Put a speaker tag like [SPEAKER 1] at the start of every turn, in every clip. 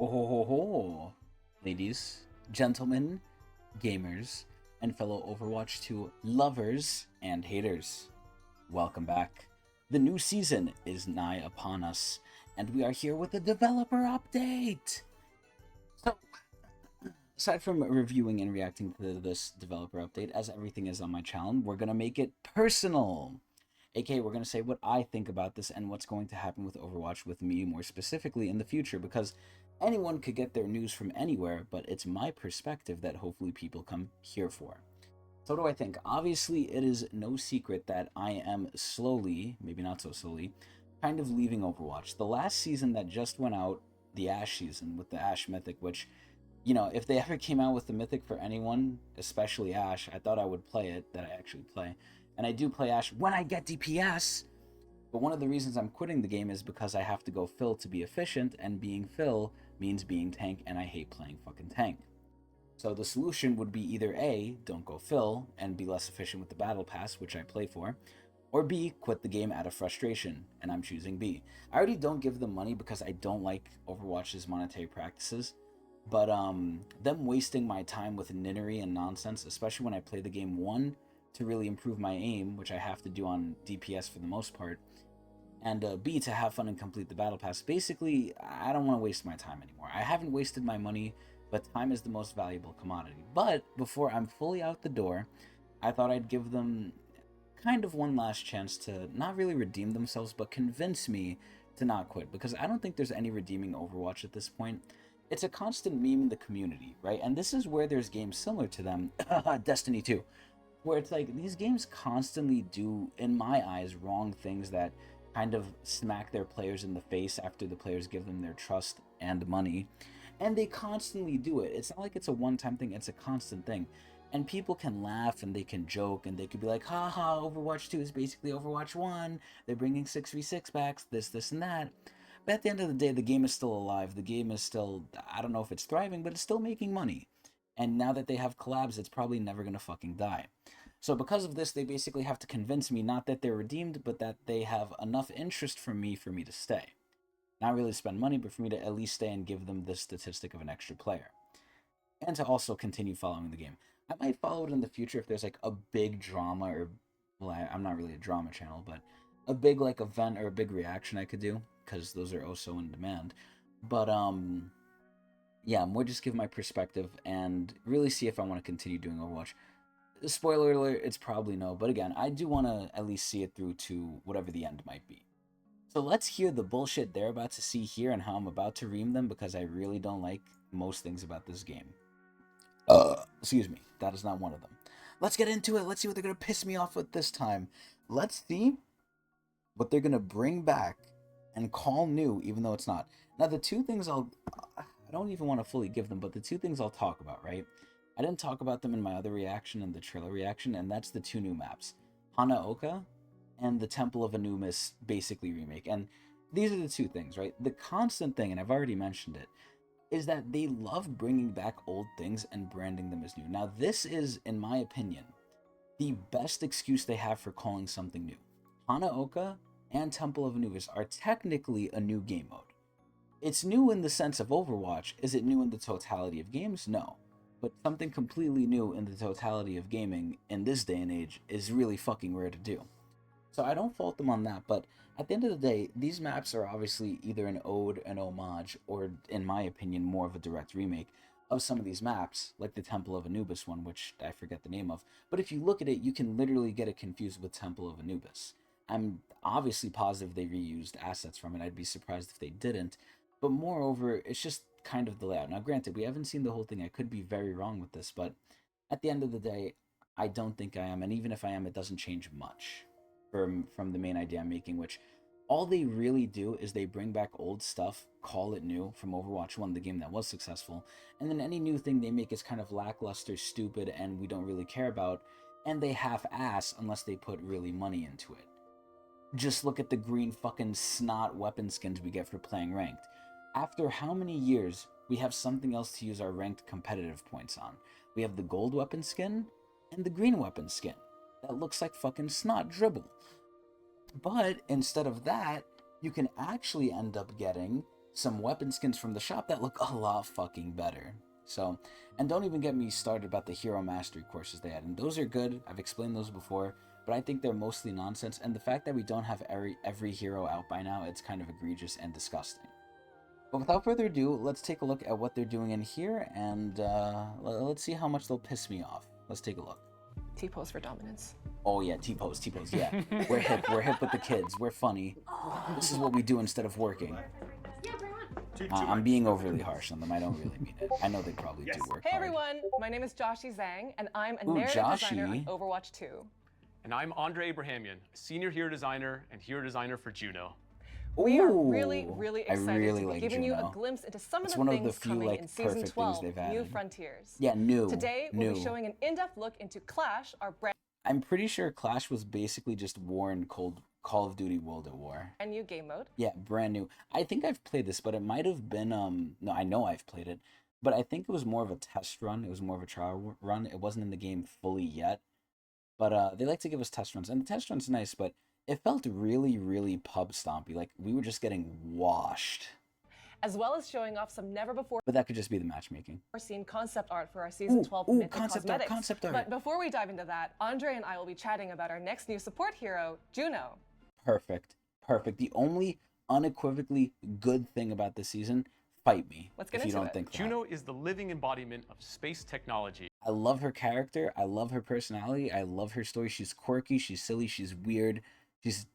[SPEAKER 1] Oh, ho, ho, ho. Ladies, gentlemen, gamers, and fellow Overwatch 2 lovers and haters. Welcome back. The new season is nigh upon us, and we are here with a developer update. So, aside from reviewing and reacting to this developer update, as everything is on my channel, we're going to make it personal. AKA, we're going to say what I think about this and what's going to happen with Overwatch with me more specifically in the future, because anyone could get their news from anywhere, but it's my perspective that hopefully people come here for. So, what do I think? Obviously, it is no secret that I am slowly, maybe not so slowly, kind of leaving Overwatch. The last season that just went out, the Ash season with the Ash Mythic, which, if they ever came out with the Mythic for anyone, especially Ash, I thought I would play it, that I actually play. And I do play Ash when I get DPS. But one of the reasons I'm quitting the game is because I have to go Phil to be efficient, and being Phil means being tank, and I hate playing fucking tank. So the solution would be either A, don't go Phil and be less efficient with the battle pass, which I play for, or B, quit the game out of frustration, and I'm choosing B. I already don't give them money because I don't like Overwatch's monetary practices, but them wasting my time with nittery and nonsense, especially when I play the game, one, to really improve my aim, which I have to do on DPS for the most part, and B, to have fun and complete the battle pass. Basically, I don't want to waste my time anymore. I haven't wasted my money, but time is the most valuable commodity. But before I'm fully out the door, I thought I'd give them kind of one last chance to not really redeem themselves, but convince me to not quit, because I don't think there's any redeeming Overwatch at this point. It's a constant meme in the community, right? And this is where there's games similar to them, Destiny 2, where it's like these games constantly do, in my eyes, wrong things that kind of smack their players in the face after the players give them their trust and money. And they constantly do it. It's not like it's a one-time thing, it's a constant thing. And people can laugh and they can joke and they could be like, haha, Overwatch 2 is basically Overwatch 1. They're bringing 6v6 backs, this, and that. But at the end of the day, the game is still alive. The game is still, I don't know if it's thriving, but it's still making money. And now that they have collabs, it's probably never gonna fucking die. So because of this, they basically have to convince me not that they're redeemed, but that they have enough interest from me for me to stay. Not really spend money, but for me to at least stay and give them the statistic of an extra player. And to also continue following the game. I might follow it in the future if there's like a big drama or, well, I'm not really a drama channel, but a big like event or a big reaction I could do, because those are also in demand. But yeah, more just give my perspective and really see if I want to continue doing Overwatch. Spoiler alert, it's probably no, but again, I do want to at least see it through to whatever the end might be. So let's hear the bullshit they're about to see here and how I'm about to ream them, because I really don't like most things about this game. Excuse me, that is not one of them. Let's get into it. Let's see what they're gonna piss me off with this time. Let's see what they're gonna bring back and call new, even though it's not. Now, the two things I don't even want to fully give them, but the two things I'll talk about, right? I didn't talk about them in my other reaction and the trailer reaction, and that's the two new maps, Hanaoka and the Temple of Anubis basically remake. And these are the two things, right? The constant thing, and I've already mentioned it, is that they love bringing back old things and branding them as new. Now, this is, in my opinion, the best excuse they have for calling something new. Hanaoka and Temple of Anubis are technically a new game mode. It's new in the sense of Overwatch. Is it new in the totality of games? No. But something completely new in the totality of gaming in this day and age is really fucking rare to do. So I don't fault them on that, but at the end of the day, these maps are obviously either an ode, an homage, or, in my opinion, more of a direct remake of some of these maps, like the Temple of Anubis one, which I forget the name of. But if you look at it, you can literally get it confused with Temple of Anubis. I'm obviously positive they reused assets from it. I'd be surprised if they didn't. But moreover, it's just kind of the layout. Now, granted, we haven't seen the whole thing. I could be very wrong with this, but at the end of the day, I don't think I am. And even if I am, it doesn't change much from the main idea I'm making, which all they really do is they bring back old stuff, call it new from Overwatch 1, the game that was successful, and then any new thing they make is kind of lackluster, stupid, and we don't really care about, and they half-ass unless they put really money into it. Just look at the green fucking snot weapon skins we get for playing ranked. After how many years, we have something else to use our ranked competitive points on. We have the gold weapon skin and the green weapon skin. That looks like fucking snot dribble. But instead of that, you can actually end up getting some weapon skins from the shop that look a lot fucking better. So, and don't even get me started about the hero mastery courses they had. And those are good. I've explained those before, but I think they're mostly nonsense. And the fact that we don't have every hero out by now, it's kind of egregious and disgusting. But without further ado, let's take a look at what they're doing in here, and let's see how much they'll piss me off. Let's take a look.
[SPEAKER 2] T-pose for dominance.
[SPEAKER 1] Oh yeah, T-pose, yeah. We're hip with the kids. We're funny. This is what we do instead of working. I'm being overly harsh on them. I don't really mean it. I know they probably do work
[SPEAKER 2] Hey
[SPEAKER 1] hard.
[SPEAKER 2] everyone, my name is Joshi Zhang, and I'm a narrative designer on Overwatch 2.
[SPEAKER 3] And I'm Andre Abrahamian, senior hero designer and hero designer for Juno.
[SPEAKER 2] We are really excited to be
[SPEAKER 1] like
[SPEAKER 2] giving
[SPEAKER 1] Juno.
[SPEAKER 2] you a glimpse into some of
[SPEAKER 1] It's
[SPEAKER 2] the
[SPEAKER 1] one of
[SPEAKER 2] things
[SPEAKER 1] the few,
[SPEAKER 2] coming
[SPEAKER 1] like,
[SPEAKER 2] in Season
[SPEAKER 1] perfect
[SPEAKER 2] 12,
[SPEAKER 1] things they've
[SPEAKER 2] New
[SPEAKER 1] added.
[SPEAKER 2] Frontiers.
[SPEAKER 1] Yeah, new.
[SPEAKER 2] Today, we'll be showing an in-depth look into Clash, our brand
[SPEAKER 1] I'm pretty sure Clash was basically just war in Call of Duty World at War.
[SPEAKER 2] new game mode.
[SPEAKER 1] Yeah, brand new. I think I've played this, but it might have been, no, I know I've played it, but I think it was more of a test run. It was more of a trial run. It wasn't in the game fully yet, but they like to give us test runs, and the test run's nice, but it felt really pub stompy. Like, we were just getting washed.
[SPEAKER 2] As well as showing off some never-before-seen
[SPEAKER 1] But that could just be the matchmaking.
[SPEAKER 2] concept art for our Season 12 Mythics cosmetics.
[SPEAKER 1] Concept art.
[SPEAKER 2] But before we dive into that, Andre and I will be chatting about our next new support hero, Juno.
[SPEAKER 1] Perfect. The only unequivocally good thing about this season, fight me
[SPEAKER 2] Let's get
[SPEAKER 1] if you
[SPEAKER 2] into
[SPEAKER 1] don't
[SPEAKER 2] it.
[SPEAKER 1] think that.
[SPEAKER 3] Juno is the living embodiment of space technology.
[SPEAKER 1] I love her character. I love her personality. I love her story. She's quirky. She's silly. She's weird. She's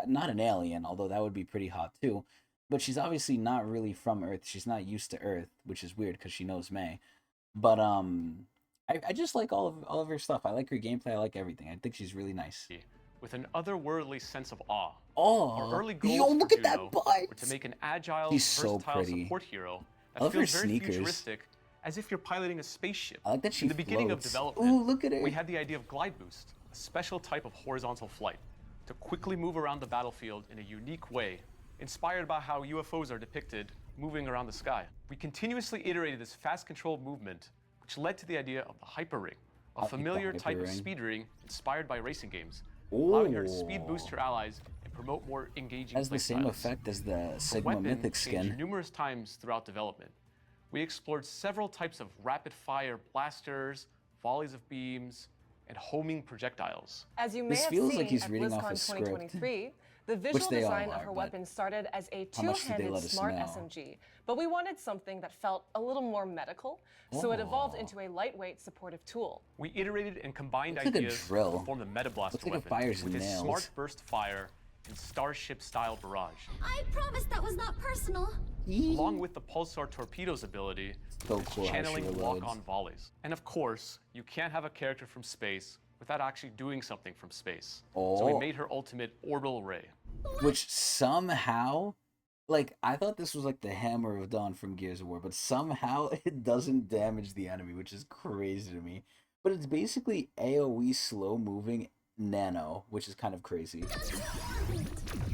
[SPEAKER 1] not an alien, although that would be pretty hot too. But she's obviously not really from Earth. She's not used to Earth, which is weird because she knows May. But I just like all of her stuff. I like her gameplay. I like everything. I think she's really nice.
[SPEAKER 3] With an otherworldly sense of awe.
[SPEAKER 1] Oh,
[SPEAKER 3] Our early goals
[SPEAKER 1] yo, look
[SPEAKER 3] for
[SPEAKER 1] at that
[SPEAKER 3] Juno
[SPEAKER 1] butt!
[SPEAKER 3] were to make an agile,
[SPEAKER 1] She's so
[SPEAKER 3] versatile
[SPEAKER 1] pretty.
[SPEAKER 3] support hero
[SPEAKER 1] I
[SPEAKER 3] that
[SPEAKER 1] love her
[SPEAKER 3] feels very
[SPEAKER 1] sneakers.
[SPEAKER 3] futuristic, as if you're piloting a spaceship.
[SPEAKER 1] I like that she
[SPEAKER 3] In the beginning of
[SPEAKER 1] floats.
[SPEAKER 3] development,
[SPEAKER 1] Ooh, look at her.
[SPEAKER 3] we had the idea of glide boost, a special type of horizontal flight, to quickly move around the battlefield in a unique way, inspired by how UFOs are depicted moving around the sky. We continuously iterated this fast-controlled movement, which led to the idea of the hyper ring, a familiar type of speed ring inspired by racing games, allowing her to speed boost her allies and promote more engaging
[SPEAKER 1] Has the same
[SPEAKER 3] playstyles.
[SPEAKER 1] effect as the
[SPEAKER 3] The
[SPEAKER 1] Sigma
[SPEAKER 3] weapon
[SPEAKER 1] Mythic
[SPEAKER 3] changed
[SPEAKER 1] skin.
[SPEAKER 3] numerous times throughout development. We explored several types of rapid-fire blasters, volleys of beams, and homing projectiles.
[SPEAKER 2] As you may
[SPEAKER 1] This
[SPEAKER 2] have
[SPEAKER 1] feels
[SPEAKER 2] seen
[SPEAKER 1] like he's
[SPEAKER 2] at
[SPEAKER 1] reading off
[SPEAKER 2] BlizzCon
[SPEAKER 1] a script.
[SPEAKER 2] 2023, the visual
[SPEAKER 1] they all
[SPEAKER 2] design
[SPEAKER 1] are,
[SPEAKER 2] of her
[SPEAKER 1] but
[SPEAKER 2] weapon started as a
[SPEAKER 1] how much did they
[SPEAKER 2] two-handed
[SPEAKER 1] let us
[SPEAKER 2] smart
[SPEAKER 1] know?
[SPEAKER 2] SMG, but we wanted something that felt a little more medical, so it evolved into a lightweight supportive tool.
[SPEAKER 3] We iterated and combined
[SPEAKER 1] Looks like a
[SPEAKER 3] ideas
[SPEAKER 1] drill.
[SPEAKER 3] to form the Meta Blaster
[SPEAKER 1] Looks like it
[SPEAKER 3] weapon
[SPEAKER 1] fires
[SPEAKER 3] with its
[SPEAKER 1] nails.
[SPEAKER 3] smart burst fire and starship-style barrage,
[SPEAKER 4] I promise that was not personal.
[SPEAKER 3] along with the Pulsar Torpedo's ability,
[SPEAKER 1] So
[SPEAKER 3] it's
[SPEAKER 1] cool how she
[SPEAKER 3] channeling
[SPEAKER 1] reloads.
[SPEAKER 3] lock-on volleys. And of course, you can't have a character from space without actually doing something from space. So we
[SPEAKER 1] Oh.
[SPEAKER 3] made her ultimate orbital ray.
[SPEAKER 1] Which somehow, like, I thought this was like the Hammer of Dawn from Gears of War, but somehow it doesn't damage the enemy, which is crazy to me. But it's basically AoE slow moving nano, which is kind of crazy.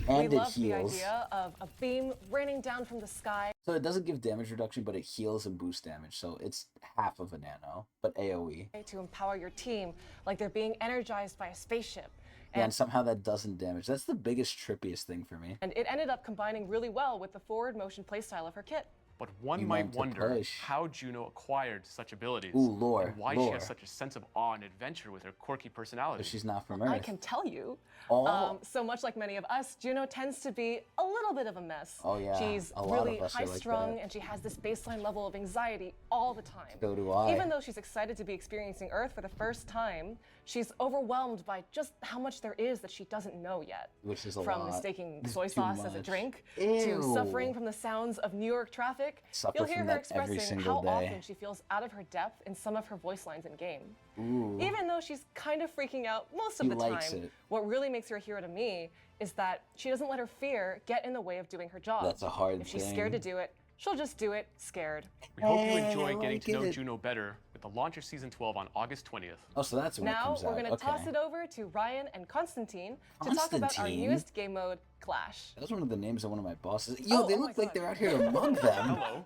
[SPEAKER 1] And
[SPEAKER 2] We
[SPEAKER 1] it
[SPEAKER 2] loved the
[SPEAKER 1] heals.
[SPEAKER 2] idea of a beam raining down from the sky.
[SPEAKER 1] So it doesn't give damage reduction, but it heals and boosts damage. So it's half of a nano, but AoE.
[SPEAKER 2] To empower your team like they're being energized by a spaceship.
[SPEAKER 1] Yeah, and somehow that doesn't damage. That's the biggest, trippiest thing for me.
[SPEAKER 2] And it ended up combining really well with the forward motion playstyle of her kit.
[SPEAKER 3] But one
[SPEAKER 1] You
[SPEAKER 3] might
[SPEAKER 1] meant to
[SPEAKER 3] wonder
[SPEAKER 1] push.
[SPEAKER 3] how Juno acquired such abilities
[SPEAKER 1] Ooh, lore,
[SPEAKER 3] and why she
[SPEAKER 1] lore.
[SPEAKER 3] has such a sense of awe and adventure with her quirky personality.
[SPEAKER 1] But she's not from Earth.
[SPEAKER 2] I can tell you.
[SPEAKER 1] Oh.
[SPEAKER 2] So much like many of us, Juno tends to be a little bit of a mess.
[SPEAKER 1] Oh, yeah.
[SPEAKER 2] She's
[SPEAKER 1] A lot of
[SPEAKER 2] really
[SPEAKER 1] us are like
[SPEAKER 2] high-strung,
[SPEAKER 1] that.
[SPEAKER 2] and she has this baseline level of anxiety all the time.
[SPEAKER 1] So do I.
[SPEAKER 2] Even though she's excited to be experiencing Earth for the first time, she's overwhelmed by just how much there is that she doesn't know yet.
[SPEAKER 1] Which is a
[SPEAKER 2] From
[SPEAKER 1] lot.
[SPEAKER 2] mistaking
[SPEAKER 1] It's
[SPEAKER 2] soy
[SPEAKER 1] too
[SPEAKER 2] sauce as a
[SPEAKER 1] much.
[SPEAKER 2] drink,
[SPEAKER 1] Ew.
[SPEAKER 2] to suffering from the sounds of New York traffic.
[SPEAKER 1] Suffer
[SPEAKER 2] You'll hear
[SPEAKER 1] from
[SPEAKER 2] her
[SPEAKER 1] that every
[SPEAKER 2] expressing
[SPEAKER 1] single
[SPEAKER 2] how
[SPEAKER 1] day.
[SPEAKER 2] often she feels out of her depth in some of her voice lines in game.
[SPEAKER 1] Ooh.
[SPEAKER 2] Even though she's kind of freaking out most of
[SPEAKER 1] She
[SPEAKER 2] the
[SPEAKER 1] likes
[SPEAKER 2] time,
[SPEAKER 1] it.
[SPEAKER 2] what really makes her a hero to me is that she doesn't let her fear get in the way of doing her job.
[SPEAKER 1] That's a hard
[SPEAKER 2] If she's scared to
[SPEAKER 1] thing.
[SPEAKER 2] do it, she'll just do it scared.
[SPEAKER 3] We hope you
[SPEAKER 1] Hey, I
[SPEAKER 3] enjoy getting
[SPEAKER 1] like
[SPEAKER 3] to know
[SPEAKER 1] it.
[SPEAKER 3] Juno better with the launch of Season 12 on August 20th.
[SPEAKER 1] Oh, so that's when it
[SPEAKER 2] Now
[SPEAKER 1] comes
[SPEAKER 2] we're
[SPEAKER 1] out.
[SPEAKER 2] going to
[SPEAKER 1] Okay.
[SPEAKER 2] toss it over to Ryan and Constantine to talk about our
[SPEAKER 1] Constantine?
[SPEAKER 2] newest game mode, Clash.
[SPEAKER 1] That was one of the names of one of my bosses. Yo, they
[SPEAKER 2] oh my
[SPEAKER 1] look like
[SPEAKER 2] God.
[SPEAKER 1] they're out here to mug them.
[SPEAKER 3] Hello.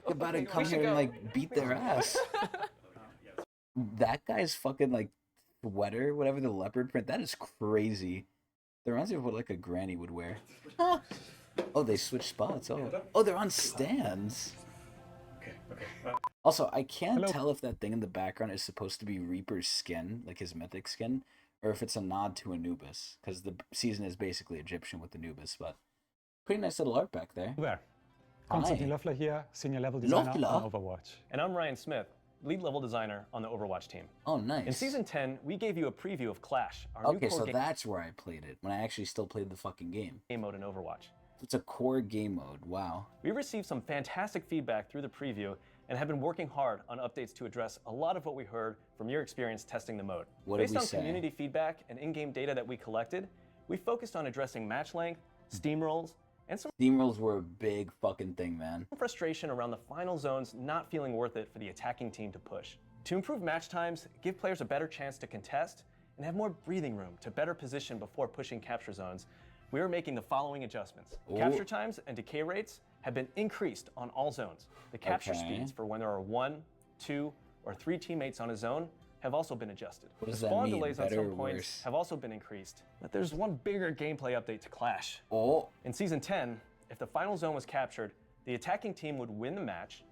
[SPEAKER 1] They're about to
[SPEAKER 2] Okay,
[SPEAKER 1] come
[SPEAKER 2] we should
[SPEAKER 1] here and
[SPEAKER 2] go.
[SPEAKER 1] like beat their ass. That guy's fucking like sweater, whatever the leopard print, that is crazy. That reminds me of what like a granny would wear. Oh, they switched spots. Oh, they're on stands.
[SPEAKER 5] Okay.
[SPEAKER 1] Also, I can't tell if that thing in the background is supposed to be Reaper's skin, like his mythic skin, or if it's a nod to Anubis, because the season is basically Egyptian with Anubis, but pretty nice little art back there.
[SPEAKER 6] There. Konstantin Löffler here, Senior Level Designer on Overwatch.
[SPEAKER 7] And I'm Ryan Smith, Lead Level Designer on the Overwatch team.
[SPEAKER 1] Oh, nice.
[SPEAKER 7] In Season 10, we gave you a preview of Clash, our new
[SPEAKER 1] Okay,
[SPEAKER 7] core
[SPEAKER 1] so that's where I played it, when I actually still played the fucking game.
[SPEAKER 7] game mode in Overwatch.
[SPEAKER 1] It's a core game mode, wow.
[SPEAKER 7] We received some fantastic feedback through the preview and have been working hard on updates to address a lot of what we heard from your experience testing the mode.
[SPEAKER 1] What did
[SPEAKER 7] Based
[SPEAKER 1] we
[SPEAKER 7] on
[SPEAKER 1] say?
[SPEAKER 7] community feedback and in-game data that we collected, we focused on addressing match length, steamrolls, and some
[SPEAKER 1] Steamrolls were a big fucking thing, man.
[SPEAKER 7] frustration around the final zones not feeling worth it for the attacking team to push. To improve match times, give players a better chance to contest, and have more breathing room to better position before pushing capture zones, we are making the following adjustments. Capture times and decay rates have been increased on all zones. The capture speeds for when there are 1, 2, or 3 teammates on a zone have also been adjusted.
[SPEAKER 1] What does
[SPEAKER 7] the
[SPEAKER 1] that
[SPEAKER 7] spawn
[SPEAKER 1] mean?
[SPEAKER 7] delays on
[SPEAKER 1] Better
[SPEAKER 7] some
[SPEAKER 1] or
[SPEAKER 7] points
[SPEAKER 1] worse?
[SPEAKER 7] have also been increased. But there's one bigger gameplay update to Clash.
[SPEAKER 1] Oh,
[SPEAKER 7] In Season 10, if the final zone was captured, the attacking team would win the match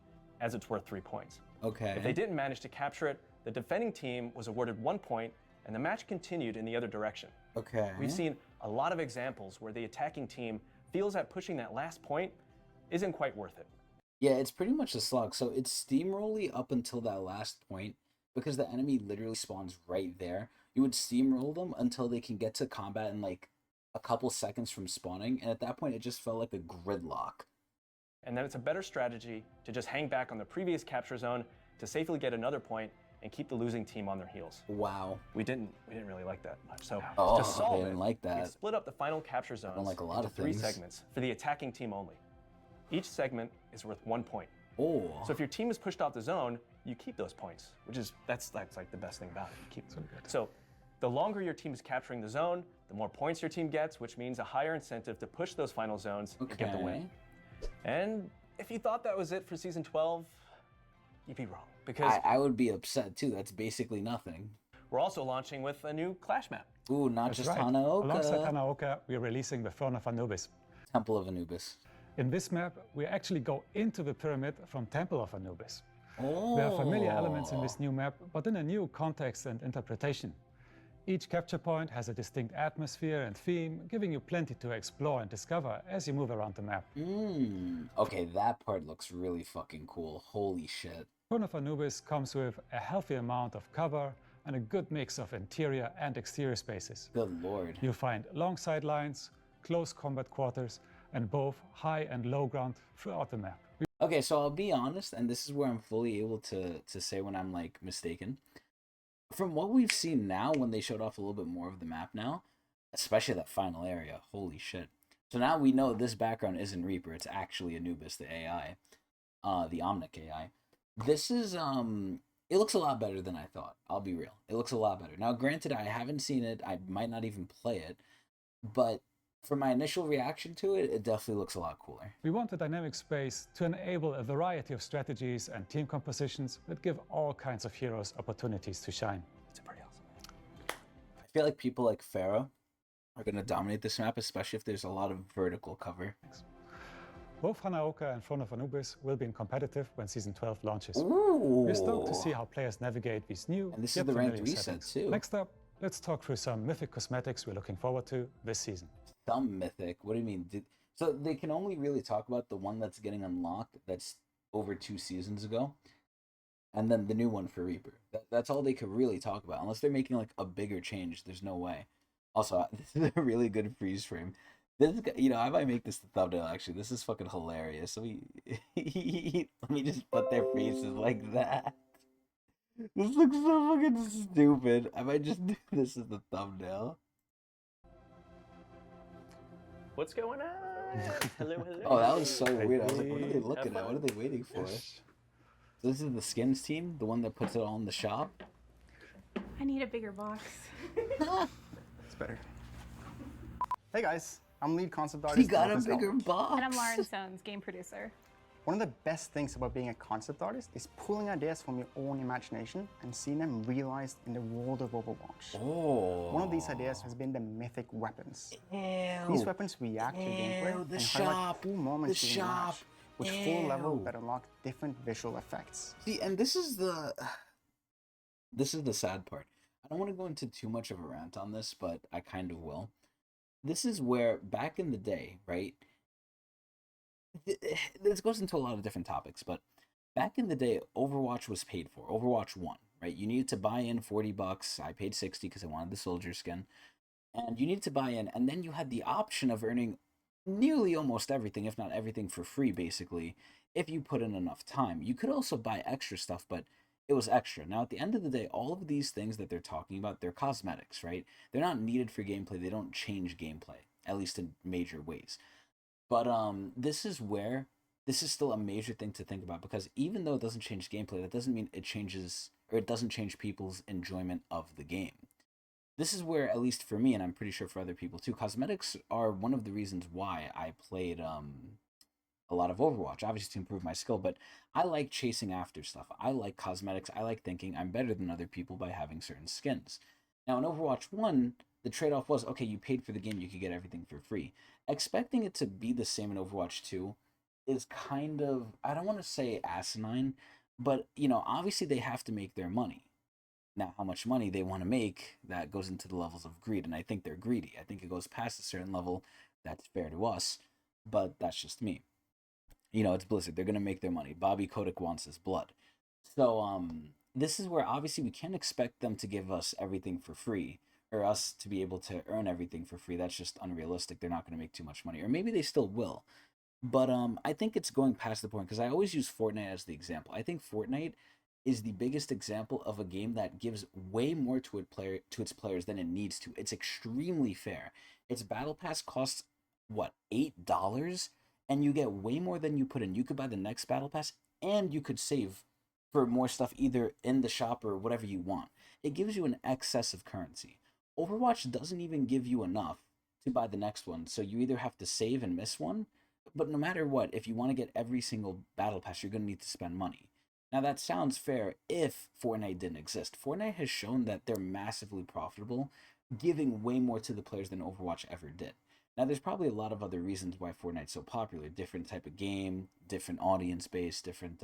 [SPEAKER 7] as it's worth 3 points.
[SPEAKER 1] okay.
[SPEAKER 7] If they didn't manage to capture it, the defending team was awarded 1 point and the match continued in the other direction.
[SPEAKER 1] Okay.
[SPEAKER 7] We've seen a lot of examples where the attacking team feels that pushing that last point isn't quite worth it.
[SPEAKER 1] Yeah, it's pretty much a slog. So it's steamrolly up until that last point because the enemy literally spawns right there. You would steamroll them until they can get to combat in like a couple seconds from spawning, and at that point it just felt like a gridlock.
[SPEAKER 7] And then it's a better strategy to just hang back on the previous capture zone to safely get another point and keep the losing team on their heels.
[SPEAKER 1] Wow.
[SPEAKER 7] We didn't really like that much. So
[SPEAKER 1] Oh,
[SPEAKER 7] to solve
[SPEAKER 1] they didn't like
[SPEAKER 7] we
[SPEAKER 1] that.
[SPEAKER 7] split up the final capture zones
[SPEAKER 1] like a lot
[SPEAKER 7] into
[SPEAKER 1] of
[SPEAKER 7] 3
[SPEAKER 1] things.
[SPEAKER 7] segments for the attacking team only. Each segment is worth 1 point.
[SPEAKER 1] Oh.
[SPEAKER 7] So if your team is pushed off the zone, you keep those points, which is that's like the best thing about it. You keep them. So the longer your team is capturing the zone, the more points your team gets, which means a higher incentive to push those final zones and get the win. And if you thought that was it for Season 12, you'd be wrong. Because
[SPEAKER 1] I would be upset too. That's basically nothing.
[SPEAKER 7] we're also launching with a new Clash map.
[SPEAKER 1] Ooh, not
[SPEAKER 6] That's
[SPEAKER 1] just
[SPEAKER 6] right.
[SPEAKER 1] Hanaoka.
[SPEAKER 6] Alongside Hanaoka, we're releasing the Throne of Anubis.
[SPEAKER 1] Temple of Anubis.
[SPEAKER 6] In this map, we actually go into the pyramid from Temple of Anubis.
[SPEAKER 1] Oh.
[SPEAKER 6] There are familiar elements in this new map, but in a new context and interpretation. Each capture point has a distinct atmosphere and theme, giving you plenty to explore and discover as you move around the map.
[SPEAKER 1] Okay, that part looks really fucking cool. Holy shit.
[SPEAKER 6] Throne of Anubis comes with a healthy amount of cover and a good mix of interior and exterior spaces.
[SPEAKER 1] Good lord.
[SPEAKER 6] You'll find long sidelines, close combat quarters, and both high and low ground throughout the map.
[SPEAKER 1] Okay, so I'll be honest, and this is where I'm fully able to say when I'm like mistaken. From what we've seen now, when they showed off a little bit more of the map now, especially that final area, holy shit. So now we know this background isn't Reaper, it's actually Anubis, the AI, the Omnic AI. This is, it looks a lot better than I thought, I'll be real. It looks a lot better. Now, granted, I haven't seen it, I might not even play it, but from my initial reaction to it, it definitely looks a lot cooler.
[SPEAKER 6] We want a dynamic space to enable a variety of strategies and team compositions that give all kinds of heroes opportunities to shine.
[SPEAKER 7] It's pretty awesome.
[SPEAKER 1] I feel like people like Pharah are going to dominate this map, especially if there's a lot of vertical cover.
[SPEAKER 6] Both Hanaoka and Throne of Anubis will be in competitive when Season 12 launches.
[SPEAKER 1] Ooh.
[SPEAKER 6] We're stoked to see how players navigate these new,
[SPEAKER 1] And this is
[SPEAKER 6] yet
[SPEAKER 1] the ranked
[SPEAKER 6] familiar
[SPEAKER 1] reset
[SPEAKER 6] settings.
[SPEAKER 1] too.
[SPEAKER 6] Next up, let's talk through some mythic cosmetics we're looking forward to this season.
[SPEAKER 1] Some mythic. What do you mean? So they can only really talk about the one that's getting unlocked that's over 2 seasons ago, and then the new one for Reaper. That's all they could really talk about, unless they're making like a bigger change. There's no way. Also, this is a really good freeze frame. This is, you know, I might make this the thumbnail. Actually, this is fucking hilarious. So let me just put their faces like that. This looks so fucking stupid. I might just do this as the thumbnail.
[SPEAKER 7] What's going on? Hello, hello.
[SPEAKER 1] Oh, that was so weird. I was like, what are they looking at? What are they waiting for? So this is the skins team, the one that puts it all in the shop.
[SPEAKER 8] I need a bigger box.
[SPEAKER 5] It's better. Hey guys, I'm lead concept
[SPEAKER 1] He
[SPEAKER 5] artist.
[SPEAKER 1] got a
[SPEAKER 5] Marcus
[SPEAKER 1] bigger
[SPEAKER 5] Elm.
[SPEAKER 1] box.
[SPEAKER 8] And I'm Lauren Stones, game producer.
[SPEAKER 9] One of the best things about being a concept artist is pulling ideas from your own imagination and seeing them realized in the world of Overwatch.
[SPEAKER 1] Oh.
[SPEAKER 9] One of these ideas has been the mythic weapons.
[SPEAKER 1] Ew.
[SPEAKER 9] These weapons react to your gameplay and highlight cool moments during the match, with full level that unlock different visual effects.
[SPEAKER 1] See, and this is the sad part. I don't want to go into too much of a rant on this, but I kind of will. This is where back in the day, right? This goes into a lot of different topics, but back in the day, Overwatch was paid for. Overwatch 1, right? You needed to buy in $40. I paid 60 because I wanted the soldier skin. And you needed to buy in, and then you had the option of earning nearly almost everything, if not everything, for free, basically, if you put in enough time. You could also buy extra stuff, but it was extra. Now, at the end of the day, all of these things that they're talking about, they're cosmetics, right? They're not needed for gameplay. They don't change gameplay, at least in major ways. But this is still a major thing to think about, because even though it doesn't change gameplay, that doesn't mean it changes, or it doesn't change people's enjoyment of the game. This is where, at least for me, and I'm pretty sure for other people too, cosmetics are one of the reasons why I played a lot of Overwatch, obviously to improve my skill, but I like chasing after stuff. I like cosmetics. I like thinking I'm better than other people by having certain skins. Now, in Overwatch 1, the trade-off was, okay, you paid for the game, you could get everything for free. Expecting it to be the same in Overwatch 2 is kind of, I don't want to say asinine, but, you know, obviously they have to make their money. Now, how much money they want to make, that goes into the levels of greed, and I think they're greedy. I think it goes past a certain level that's fair to us, but that's just me. You know, it's Blizzard. They're going to make their money. Bobby Kotick wants his blood. So, this is where obviously we can't expect them to give us everything for free, or us to be able to earn everything for free. That's just unrealistic. They're not going to make too much money, or maybe they still will. But I think it's going past the point, because I always use Fortnite as the example. I think Fortnite is the biggest example of a game that gives way more to its players than it needs to. It's extremely fair. Its battle pass costs what, $8, and you get way more than you put in. You could buy the next battle pass, and you could save for more stuff either in the shop or whatever you want. It gives you an excess of currency. Overwatch doesn't even give you enough to buy the next one, so you either have to save and miss one, but no matter what, if you want to get every single battle pass, you're going to need to spend money. Now, that sounds fair if Fortnite didn't exist. Fortnite has shown that they're massively profitable, giving way more to the players than Overwatch ever did. Now, there's probably a lot of other reasons why Fortnite's so popular. Different type of game, different audience base, different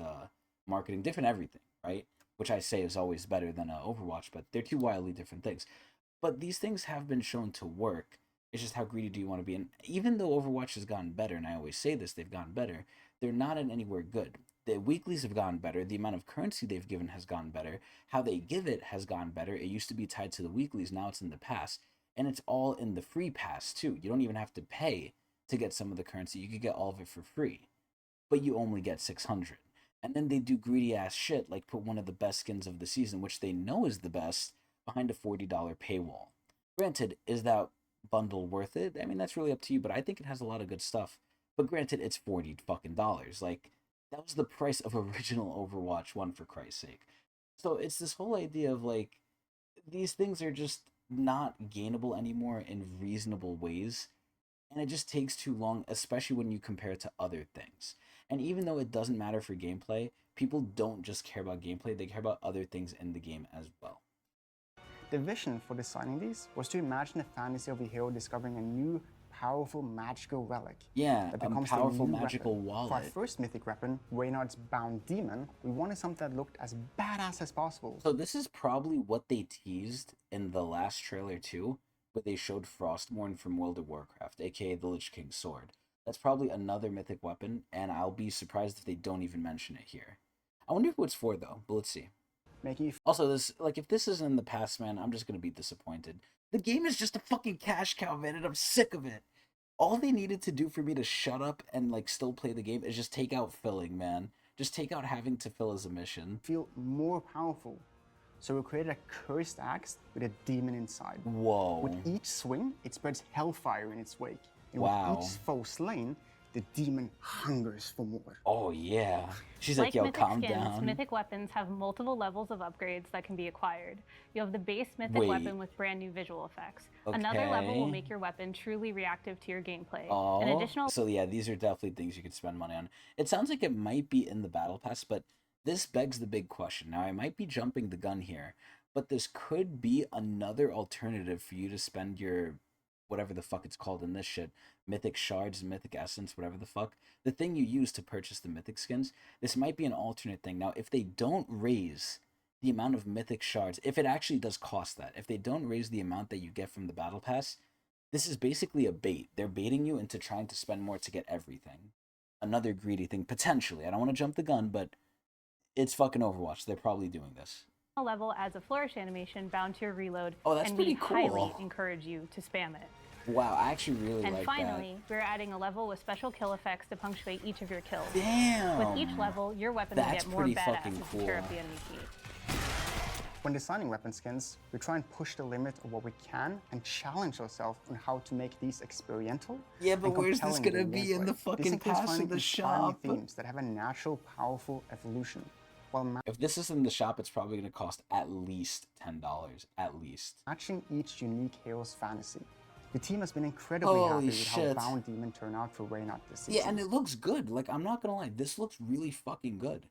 [SPEAKER 1] marketing, different everything, right? Which I say is always better than Overwatch, but they're two wildly different things. But these things have been shown to work. It's just how greedy do you want to be? And even though Overwatch has gotten better, and I always say this, they've gotten better, they're not in anywhere good. The weeklies have gotten better. The amount of currency they've given has gotten better. How they give it has gotten better. It used to be tied to the weeklies. Now it's in the pass. And it's all in the free pass, too. You don't even have to pay to get some of the currency. You could get all of it for free. But you only get 600. And then they do greedy-ass shit, like put one of the best skins of the season, which they know is the best, behind a $40 paywall. Granted, is that bundle worth it? I mean, that's really up to you, but I think it has a lot of good stuff. But granted, it's $40 fucking dollars. Like, that was the price of original Overwatch 1, for Christ's sake. So it's this whole idea of, like, these things are just not gainable anymore in reasonable ways, and it just takes too long, especially when you compare it to other things. And even though it doesn't matter for gameplay, people don't just care about gameplay, they care about other things in the game as well.
[SPEAKER 9] The vision for designing these was to imagine the fantasy of a hero discovering a new, powerful, magical relic.
[SPEAKER 1] Yeah,
[SPEAKER 9] that
[SPEAKER 1] a
[SPEAKER 9] becomes
[SPEAKER 1] powerful
[SPEAKER 9] the new
[SPEAKER 1] magical
[SPEAKER 9] weapon.
[SPEAKER 1] wallet.
[SPEAKER 9] For our first mythic weapon, Reynard's Bound Demon, we wanted something that looked as badass as possible.
[SPEAKER 1] So this is probably what they teased in the last trailer too, where they showed Frostmourne from World of Warcraft, aka the Lich King's sword. That's probably another mythic weapon, and I'll be surprised if they don't even mention it here. I wonder who it's for though, but let's see. Also, this, like, if this is in the past, man, I'm just gonna be disappointed. The game is just a fucking cash cow, man, and I'm sick of it. All they needed to do for me to shut up and, like, still play the game is just take out filling, man. Just take out having to fill as a mission.
[SPEAKER 9] Feel more powerful. So we created a cursed axe with a demon inside.
[SPEAKER 1] Whoa.
[SPEAKER 9] With each swing, it spreads hellfire in its wake. And
[SPEAKER 1] wow.
[SPEAKER 9] with each foe slain, the demon hungers for more.
[SPEAKER 1] Oh yeah. She's like, yo,
[SPEAKER 8] Mythic
[SPEAKER 1] calm
[SPEAKER 8] skins,
[SPEAKER 1] down.
[SPEAKER 8] Mythic weapons have multiple levels of upgrades that can be acquired. You have the base Mythic
[SPEAKER 1] Wait.
[SPEAKER 8] weapon with brand new visual effects. Another level will make your weapon truly reactive to your gameplay. An
[SPEAKER 1] Oh,
[SPEAKER 8] additional
[SPEAKER 1] so yeah, these are definitely things you could spend money on. It sounds like it might be in the battle pass, but this begs the big question. Now, I might be jumping the gun here, but this could be another alternative for you to spend your whatever the fuck it's called in this shit, mythic shards, mythic essence, whatever the fuck, the thing you use to purchase the mythic skins. This might be an alternate thing. Now, if they don't raise the amount of mythic shards, if it actually does cost that, if they don't raise the amount that you get from the battle pass, this is basically a bait. They're baiting you into trying to spend more to get everything. Another greedy thing, potentially. I don't want to jump the gun, but it's fucking Overwatch. They're probably doing this.
[SPEAKER 8] level adds a flourish animation bound to your reload,
[SPEAKER 1] Oh, that's
[SPEAKER 8] and
[SPEAKER 1] pretty
[SPEAKER 8] we highly
[SPEAKER 1] cool.
[SPEAKER 8] encourage you to spam it.
[SPEAKER 1] Wow, I actually really
[SPEAKER 8] And
[SPEAKER 1] like
[SPEAKER 8] finally, we're adding a level with special kill effects to punctuate each of your kills.
[SPEAKER 1] that. Damn!
[SPEAKER 8] With each level, your weapon will
[SPEAKER 1] That's
[SPEAKER 8] get more
[SPEAKER 1] pretty
[SPEAKER 8] badass
[SPEAKER 1] fucking
[SPEAKER 8] as
[SPEAKER 1] cool.
[SPEAKER 8] you tear up the enemy team.
[SPEAKER 9] When designing weapon skins, we try and push the limit of what we can and challenge ourselves on how to make these experiential.
[SPEAKER 1] Yeah, but
[SPEAKER 9] and
[SPEAKER 1] where's this
[SPEAKER 9] compelling
[SPEAKER 1] gonna be in
[SPEAKER 9] gameplay.
[SPEAKER 1] the
[SPEAKER 9] This
[SPEAKER 1] fucking
[SPEAKER 9] includes
[SPEAKER 1] pass
[SPEAKER 9] finding
[SPEAKER 1] in the
[SPEAKER 9] inspiring
[SPEAKER 1] shop?
[SPEAKER 9] themes that have a natural, powerful evolution, while
[SPEAKER 1] If this is in the shop, it's probably going to cost at least $10. At least.
[SPEAKER 9] matching each unique hero's fantasy. The team has been incredibly happy
[SPEAKER 1] Holy
[SPEAKER 9] with
[SPEAKER 1] shit.
[SPEAKER 9] how Bound Demon turned out for Reynard this season.
[SPEAKER 1] Yeah, and it looks good. Like, I'm not going to lie. This looks really fucking good.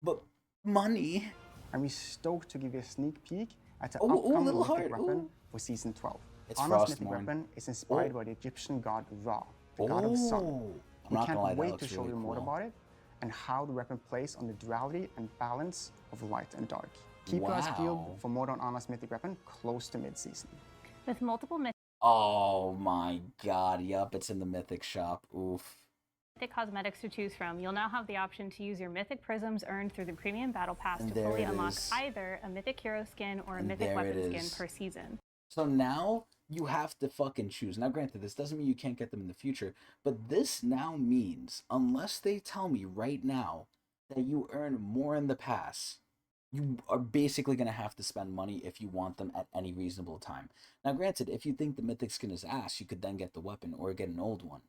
[SPEAKER 1] But money.
[SPEAKER 9] And we're stoked to give you a sneak peek at the
[SPEAKER 1] Oh, oh,
[SPEAKER 9] upcoming
[SPEAKER 1] little
[SPEAKER 9] mythic
[SPEAKER 1] heart,
[SPEAKER 9] weapon
[SPEAKER 1] ooh.
[SPEAKER 9] for Season 12.
[SPEAKER 1] It's
[SPEAKER 9] Arna's mythic
[SPEAKER 1] Frostmourne.
[SPEAKER 9] weapon is inspired
[SPEAKER 1] Oh.
[SPEAKER 9] by the Egyptian god Ra, the god of the sun.
[SPEAKER 1] Oh. I'm
[SPEAKER 9] We
[SPEAKER 1] not
[SPEAKER 9] can't
[SPEAKER 1] going to lie. That
[SPEAKER 9] wait
[SPEAKER 1] looks
[SPEAKER 9] to show
[SPEAKER 1] really
[SPEAKER 9] you more
[SPEAKER 1] cool.
[SPEAKER 9] about it and how the weapon plays on the duality and balance of light and dark. Keep your eyes
[SPEAKER 1] Wow.
[SPEAKER 9] peeled for more on Arna's mythic weapon close to mid-season.
[SPEAKER 8] With multiple
[SPEAKER 1] Oh my god. Yup, it's in the Mythic shop. Oof.
[SPEAKER 8] Mythic cosmetics to choose from, you'll now have the option to use your Mythic prisms earned through the Premium Battle Pass
[SPEAKER 1] And
[SPEAKER 8] to
[SPEAKER 1] there
[SPEAKER 8] fully
[SPEAKER 1] it
[SPEAKER 8] unlock
[SPEAKER 1] is.
[SPEAKER 8] either a Mythic hero skin or a
[SPEAKER 1] And
[SPEAKER 8] Mythic
[SPEAKER 1] there it
[SPEAKER 8] weapon skin
[SPEAKER 1] is.
[SPEAKER 8] per season.
[SPEAKER 1] So now you have to fucking choose. Now, granted, this doesn't mean you can't get them in the future, but this now means, unless they tell me right now that you earn more in the pass, you are basically going to have to spend money if you want them at any reasonable time. Now, granted, if you think the mythic skin is ass, you could then get the weapon or get an old one.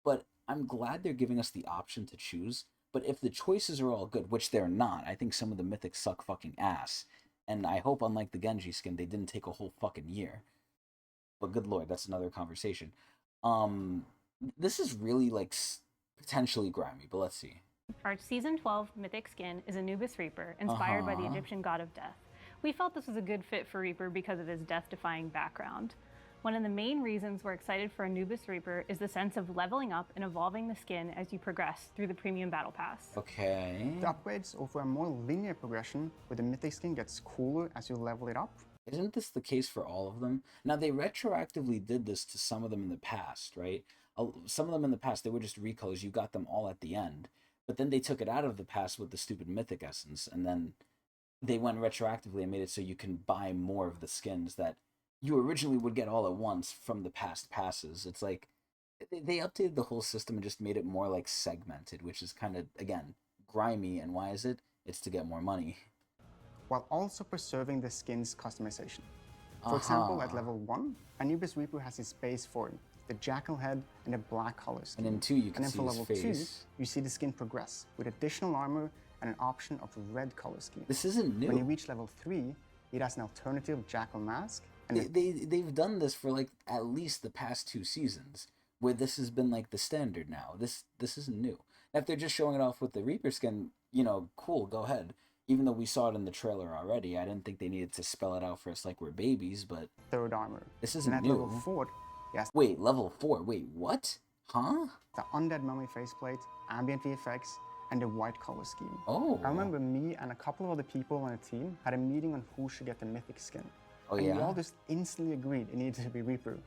[SPEAKER 1] But I'm glad they're giving us the option to choose. But if the choices are all good, which they're not, I think some of the mythics suck fucking ass. And I hope, unlike the Genji skin, they didn't take a whole fucking year. But good lord, that's another conversation. This is really like potentially grimy, but let's see.
[SPEAKER 8] Our Season 12 Mythic skin is Anubis Reaper, inspired by the Egyptian god of death. We felt this was a good fit for Reaper because of his death-defying background. One of the main reasons we're excited for Anubis Reaper is the sense of leveling up and evolving the skin as you progress through the Premium Battle Pass.
[SPEAKER 1] Okay.
[SPEAKER 9] The upgrades offer a more linear progression where the mythic skin gets cooler as you level it up.
[SPEAKER 1] Isn't this the case for all of them? Now, they retroactively did this to some of them in the past, right? Some of them in the past, they were just recolors. You got them all at the end. But then they took it out of the past with the stupid mythic essence. And then they went retroactively and made it so you can buy more of the skins that you originally would get all at once from the past passes. It's like they updated the whole system and just made it more like segmented, which is kind of, again, grimy. And why is it? It's to get more money.
[SPEAKER 9] While also preserving the skin's customization. For example, at level 1, Anubis Reaper has his base form, the jackal head and a black color skin.
[SPEAKER 1] And in 2, you can
[SPEAKER 9] and then
[SPEAKER 1] see
[SPEAKER 9] for
[SPEAKER 1] his
[SPEAKER 9] level
[SPEAKER 1] face.
[SPEAKER 9] 2, you see the skin progress with additional armor and an option of red color scheme.
[SPEAKER 1] This isn't new.
[SPEAKER 9] When you reach level 3, it has an alternative jackal mask. And
[SPEAKER 1] They've done this for like at least the past 2 seasons, where this has been like the standard now. This isn't new. Now, if they're just showing it off with the Reaper skin, you know, cool, go ahead. Even though we saw it in the trailer already, I didn't think they needed to spell it out for us like we're babies, but
[SPEAKER 9] third armor.
[SPEAKER 1] this
[SPEAKER 9] And
[SPEAKER 1] isn't
[SPEAKER 9] at
[SPEAKER 1] new.
[SPEAKER 9] level 4, yes,
[SPEAKER 1] Wait, level 4? Wait, what? Huh?
[SPEAKER 9] the undead mummy faceplate, ambient VFX, and the white color scheme.
[SPEAKER 1] Oh.
[SPEAKER 9] I remember me and a couple of other people on the team had a meeting on who should get the mythic skin.
[SPEAKER 1] Oh,
[SPEAKER 9] and
[SPEAKER 1] yeah?
[SPEAKER 9] we all just instantly agreed it needed to be Reaper.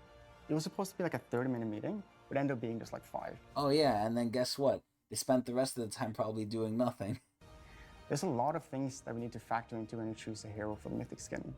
[SPEAKER 9] It was supposed to be like a 30-minute meeting, but ended up being just like 5.
[SPEAKER 1] Oh, yeah, and then guess what? They spent the rest of the time probably doing nothing.
[SPEAKER 9] There's a lot of things that we need to factor into when you choose a hero for the mythic skin.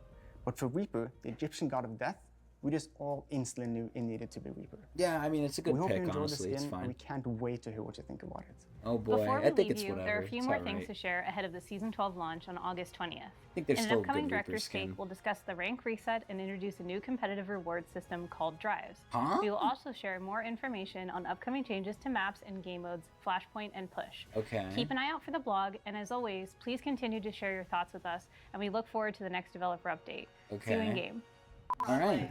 [SPEAKER 9] But for Reaper, the Egyptian god of death, we just all instantly knew it needed to be Reaper.
[SPEAKER 1] Yeah, I mean, it's a good
[SPEAKER 9] We hope you
[SPEAKER 1] pick,
[SPEAKER 9] enjoyed
[SPEAKER 1] honestly.
[SPEAKER 9] the
[SPEAKER 1] It's
[SPEAKER 9] skin, and
[SPEAKER 1] fine.
[SPEAKER 9] we can't wait to hear what you think about it.
[SPEAKER 1] Oh boy,
[SPEAKER 8] Before we
[SPEAKER 1] I think
[SPEAKER 8] leave
[SPEAKER 1] it's
[SPEAKER 8] you,
[SPEAKER 1] whatever.
[SPEAKER 8] there are a few
[SPEAKER 1] It's
[SPEAKER 8] more
[SPEAKER 1] all
[SPEAKER 8] things
[SPEAKER 1] right.
[SPEAKER 8] to share ahead of the Season 12 launch on August 20th.
[SPEAKER 1] I think there's
[SPEAKER 8] In an
[SPEAKER 1] still
[SPEAKER 8] upcoming
[SPEAKER 1] good Reaper
[SPEAKER 8] Director's
[SPEAKER 1] skin.
[SPEAKER 8] Take, we'll discuss the rank reset and introduce a new competitive reward system called Drives.
[SPEAKER 1] Huh?
[SPEAKER 8] We will also share more information on upcoming changes to maps and game modes, Flashpoint and Push.
[SPEAKER 1] Okay.
[SPEAKER 8] Keep an eye out for the blog, and as always, please continue to share your thoughts with us, and we look forward to the next developer update. See you in
[SPEAKER 1] Okay.
[SPEAKER 8] game.
[SPEAKER 1] All right.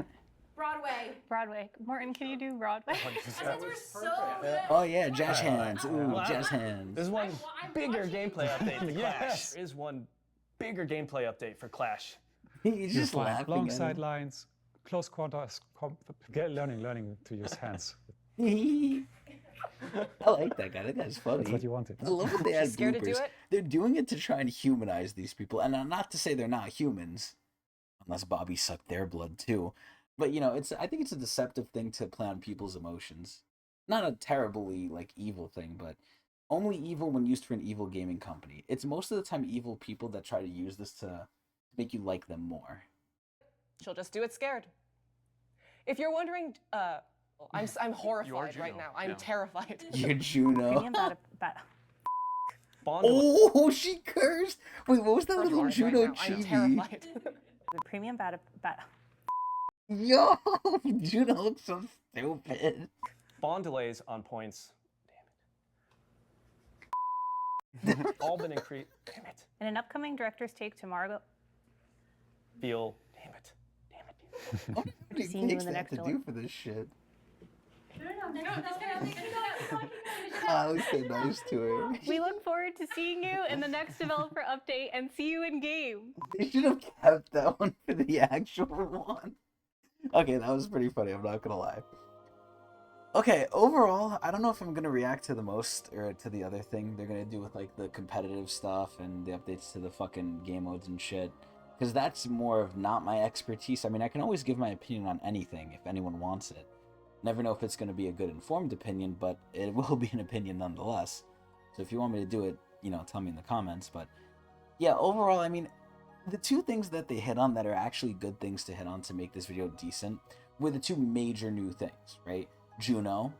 [SPEAKER 8] Broadway. Morton, can you do Broadway?
[SPEAKER 1] Oh yeah, jazz hands. Ooh, jazz hands.
[SPEAKER 7] There's one bigger gameplay update for Clash. There is one bigger gameplay update for Clash.
[SPEAKER 1] He's
[SPEAKER 6] You
[SPEAKER 1] just
[SPEAKER 6] find
[SPEAKER 1] laughing.
[SPEAKER 6] long
[SPEAKER 1] at him.
[SPEAKER 6] sidelines, close quarters, learning to use hands.
[SPEAKER 1] I like that guy. That guy's funny.
[SPEAKER 6] That's what you wanted.
[SPEAKER 1] I love that they add
[SPEAKER 2] scared to do
[SPEAKER 1] bloopers.
[SPEAKER 2] it?
[SPEAKER 1] They're doing it to try and humanize these people, and not to say they're not humans, unless Bobby sucked their blood too. But you know, I think it's a deceptive thing to play on people's emotions. Not a terribly like evil thing, but only evil when used for an evil gaming company. It's most of the time evil people that try to use this to make you like them more.
[SPEAKER 2] She'll just do it scared. If you're wondering, I'm horrified
[SPEAKER 3] Juno,
[SPEAKER 2] right now. I'm
[SPEAKER 3] yeah.
[SPEAKER 2] terrified.
[SPEAKER 1] You're Juno.
[SPEAKER 8] Premium
[SPEAKER 7] Bond
[SPEAKER 1] Oh, she cursed. Wait, what was that little
[SPEAKER 2] Horrified
[SPEAKER 1] Juno
[SPEAKER 2] right now. I'm
[SPEAKER 1] chibi?
[SPEAKER 2] terrified.
[SPEAKER 8] Premium
[SPEAKER 1] Yo, Juno looks so stupid.
[SPEAKER 7] Bond delays on points. All been increased. Damn it.
[SPEAKER 8] In an upcoming Director's Take tomorrow,
[SPEAKER 7] Feel. Damn it.
[SPEAKER 1] What do you
[SPEAKER 8] Seeing you
[SPEAKER 1] think
[SPEAKER 8] in the
[SPEAKER 1] they have
[SPEAKER 8] next
[SPEAKER 1] to do for this shit? I would say nice to her.
[SPEAKER 8] we look forward to seeing you in the next developer update and see you in game.
[SPEAKER 1] They should have kept that one for the actual one. Okay, that was pretty funny, I'm not gonna lie. Okay, overall, I don't know if I'm gonna react to the most or to the other thing they're gonna do with like the competitive stuff and the updates to the fucking game modes and shit. Because that's more of not my expertise. I mean, I can always give my opinion on anything if anyone wants it. Never know if it's going to be a good informed opinion, but it will be an opinion nonetheless. So if you want me to do it, you know, tell me in the comments. But yeah, overall, I mean, the two things that they hit on that are actually good things to hit on to make this video decent were the two major new things, right? Juno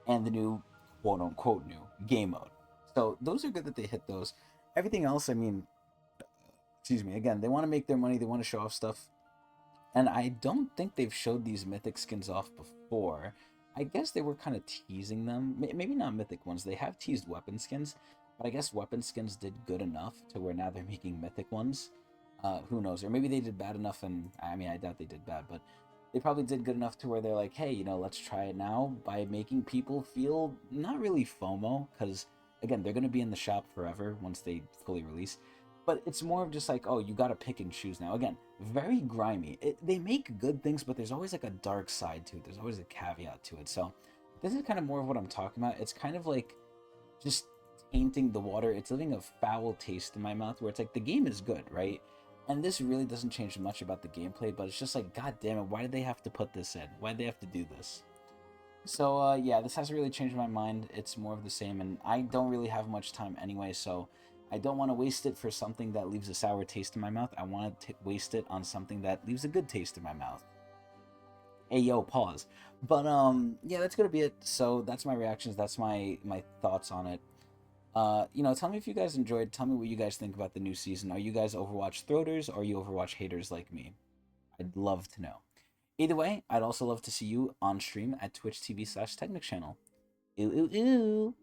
[SPEAKER 1] and the new quote-unquote new game mode. So those are good that they hit those. Everything else, I mean, excuse me, again, they want to make their money, they want to show off stuff. And I don't think they've showed these Mythic skins off before. I guess they were kind of teasing them. Maybe not Mythic ones. They have teased weapon skins. But I guess weapon skins did good enough to where now they're making Mythic ones. Who knows? Or maybe they did bad enough, and I mean, I doubt they did bad. But they probably did good enough to where they're like, hey, you know, let's try it now by making people feel not really FOMO. Because, again, they're going to be in the shop forever once they fully release. But it's more of just like, oh, you gotta pick and choose now. Again, very grimy. They make good things, but there's always like a dark side to it. There's always a caveat to it. So this is kind of more of what I'm talking about. It's kind of like just tainting the water. It's leaving a foul taste in my mouth where it's like the game is good, right? And this really doesn't change much about the gameplay, but it's just like, god damn it, why did they have to put this in? Why did they have to do this? So yeah, this hasn't really changed my mind. It's more of the same, and I don't really have much time anyway, so I don't want to waste it for something that leaves a sour taste in my mouth. I want to waste it on something that leaves a good taste in my mouth. Hey, yo, pause. But, yeah, that's going to be it. So that's my reactions. That's my thoughts on it. You know, tell me if you guys enjoyed. Tell me what you guys think about the new season. Are you guys Overwatch throaters or are you Overwatch haters like me? I'd love to know. Either way, I'd also love to see you on stream at Twitch TV/Tecnics channel. Ooh, ooh, ooh.